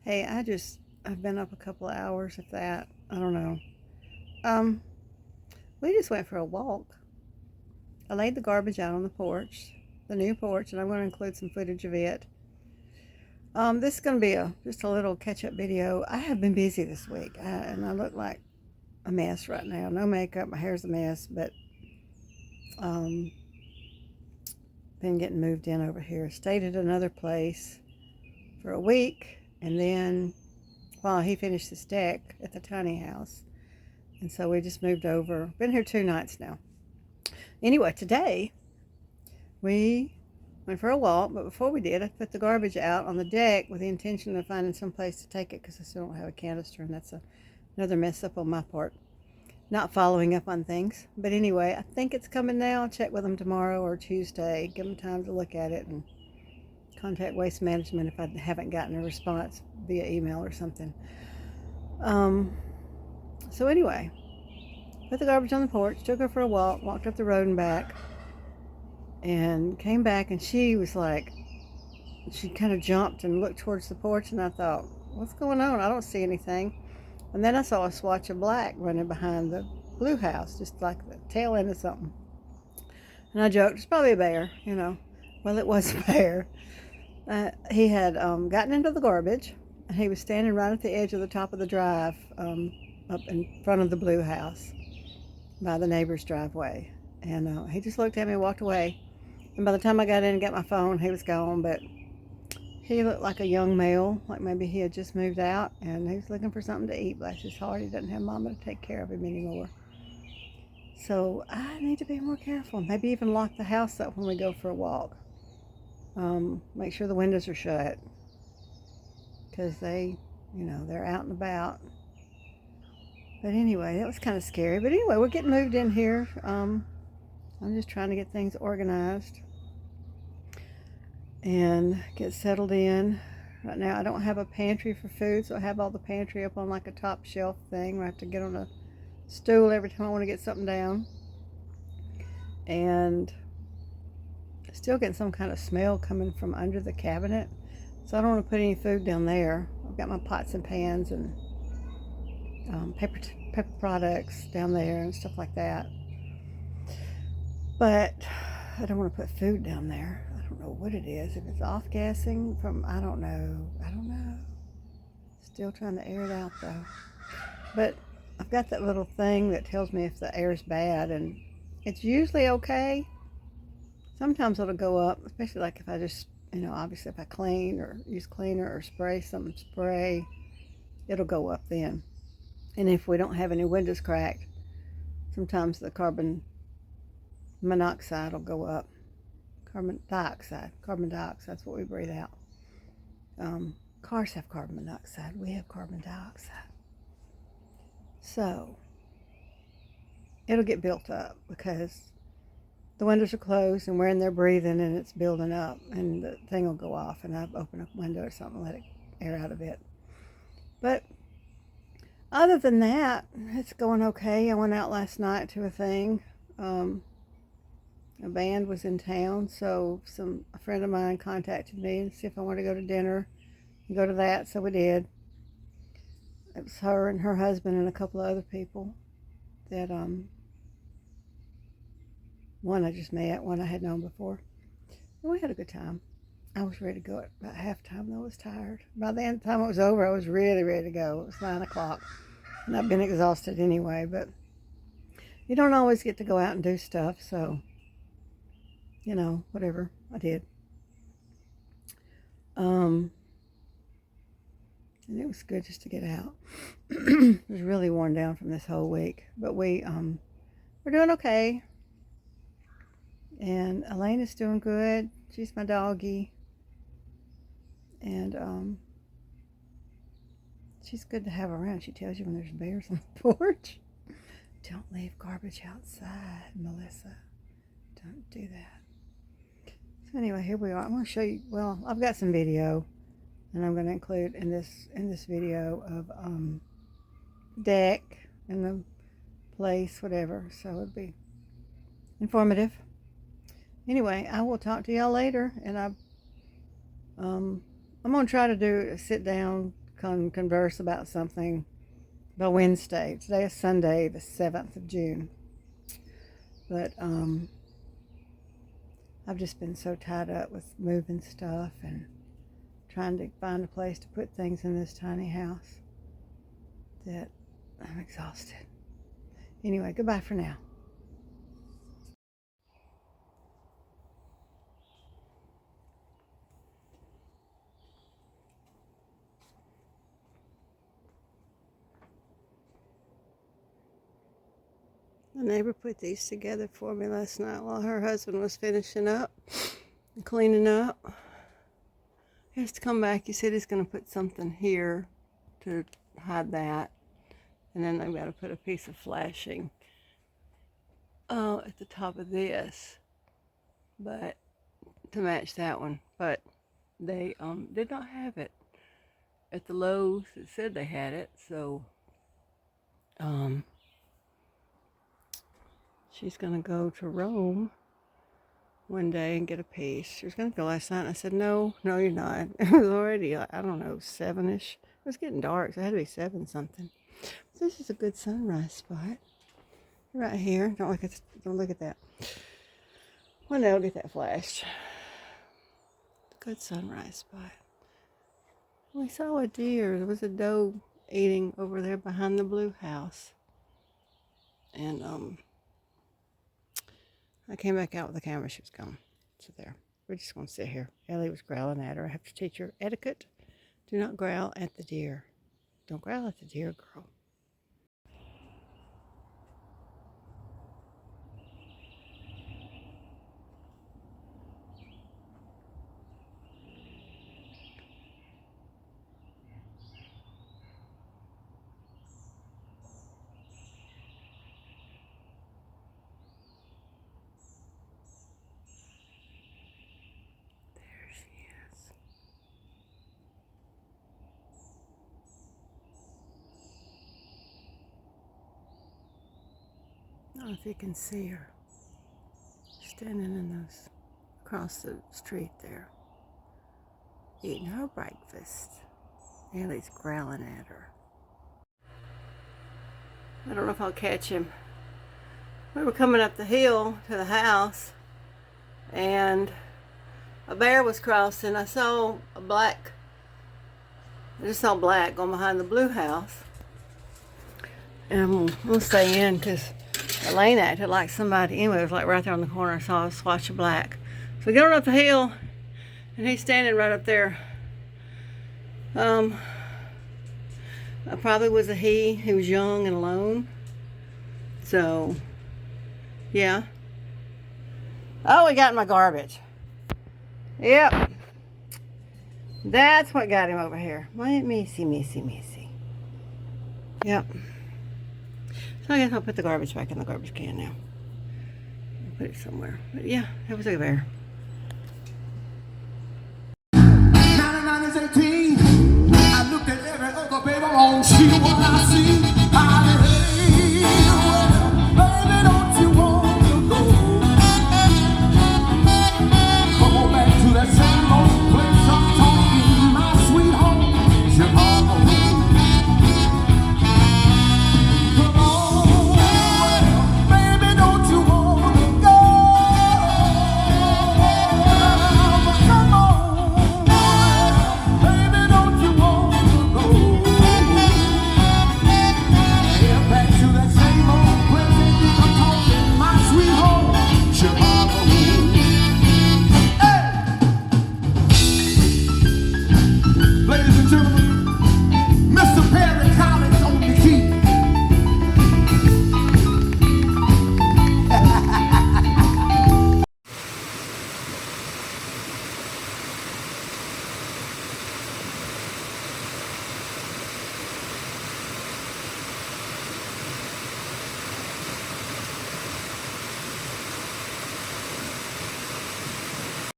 Hey, I've been up a couple of hours, if that. I don't know. Um, we just went for a walk. I laid the garbage out on the porch, the new porch, and I'm going to include some footage of it. This is going to be just a little catch-up video. I have been busy this week, and I look like a mess right now. No makeup, my hair's a mess, but um, been getting moved in over here. Stayed at another place for a week, and then while he finished his deck at the tiny house. And so we just moved over. Been here 2 nights now. Anyway, today we went for a walk, but before we did, I put the garbage out on the deck with the intention of finding some place to take it because I still don't have a canister, and that's another mess up on my part. Not following up on things. But anyway, I think it's coming now. I'll check with them tomorrow or Tuesday. Give them time to look at it and contact Waste Management if I haven't gotten a response via email or something. So anyway, put the garbage on the porch, took her for a walk, walked up the road and back, and came back, and she was like, she kind of jumped and looked towards the porch, and I thought, what's going on? I don't see anything. And then I saw a swatch of black running behind the blue house, just like the tail end of something. And I joked, it's probably a bear, you know. Well, it was a bear. He had gotten into the garbage, and he was standing right at the edge of the top of the drive, up in front of the blue house by the neighbor's driveway. And he just looked at me and walked away. And by the time I got in and got my phone, he was gone. But he looked like a young male, like maybe he had just moved out, and he was looking for something to eat. Bless his heart, he doesn't have mama to take care of him anymore. So I need to be more careful. Maybe even lock the house up when we go for a walk. Make sure the windows are shut, because they're out and about. But anyway, that was kind of scary. But anyway, we're getting moved in here. I'm just trying to get things organized and get settled in. Right now, I don't have a pantry for food, so I have all the pantry up on like a top shelf thing where I have to get on a stool every time I want to get something down. And still getting some kind of smell coming from under the cabinet, so I don't want to put any food down there. I've got my pots and pans and paper products down there and stuff like that. But I don't want to put food down there. I don't know what it is. If it's off-gassing from, I don't know. Still trying to air it out though. But I've got that little thing that tells me if the air is bad, and it's usually okay. Sometimes it'll go up, especially like if I just, obviously if I clean or use cleaner or spray, it'll go up then. And if we don't have any windows cracked, sometimes the carbon monoxide will go up. Carbon dioxide, that's what we breathe out. Cars have carbon monoxide, we have carbon dioxide. So it'll get built up because the windows are closed and we're in there breathing, and it's building up, and the thing will go off, and I've opened a window or something, let it air out a bit. But other than that, it's going okay. I went out last night to a thing. A band was in town, so a friend of mine contacted me and see if I wanted to go to dinner and go to that, so we did. It was her and her husband and a couple of other people that one I just met, one I had known before. And we had a good time. I was ready to go at about halftime, though I was tired. By the end of the time it was over, I was really ready to go. It was 9 o'clock, and I've been exhausted anyway, but you don't always get to go out and do stuff, so, whatever, I did. And it was good just to get out. I was really worn down from this whole week, but we're doing okay. And Elaine is doing good. She's my doggie. And she's good to have around. She tells you when there's bears on the porch. Don't leave garbage outside, Melissa. Don't do that. So anyway, here we are. I'm going to show you, well, I've got some video, and I'm going to include in this video of deck and the place, whatever. So it'll be informative. Anyway, I will talk to y'all later, and I'm going to try to do a sit down converse about something by Wednesday. Today is Sunday, the 7th of June. But I've just been so tied up with moving stuff and trying to find a place to put things in this tiny house that I'm exhausted. Anyway, goodbye for now. The neighbor put these together for me last night while her husband was finishing up and cleaning up. He has to come back. He said he's going to put something here to hide that. And then they've got to put a piece of flashing at the top of this, but to match that one. But they did not have it at the Lowe's. It said they had it, so she's going to go to Rome one day and get a piece. She was going to go last night, and I said, no, you're not. It was already, I don't know, 7-ish. It was getting dark, so it had to be 7 something. This is a good sunrise spot. Right here. Don't look at that. One day I'll get that flashed. Good sunrise spot. We saw a deer. There was a doe eating over there behind the blue house. And I came back out with the camera. She was gone. So there. We're just going to sit here. Ellie was growling at her. I have to teach her etiquette. Do not growl at the deer. Don't growl at the deer, girl. I don't know if you can see her standing in those across the street there, eating her breakfast. Ellie's growling at her. I don't know if I'll catch him. We were coming up the hill to the house, and a bear was crossing. I just saw black going behind the blue house. And we'll stay in because Elaine acted like somebody. Anyway, it was like right there on the corner. I saw a swatch of black. So we get on up the hill, and he's standing right up there. Probably was a he. He was young and alone. So, yeah. Oh, he got in my garbage. Yep. That's what got him over here. Missy. Yep. So I guess I'll put the garbage back in the garbage can now. I'll put it somewhere. But yeah, that was a bear.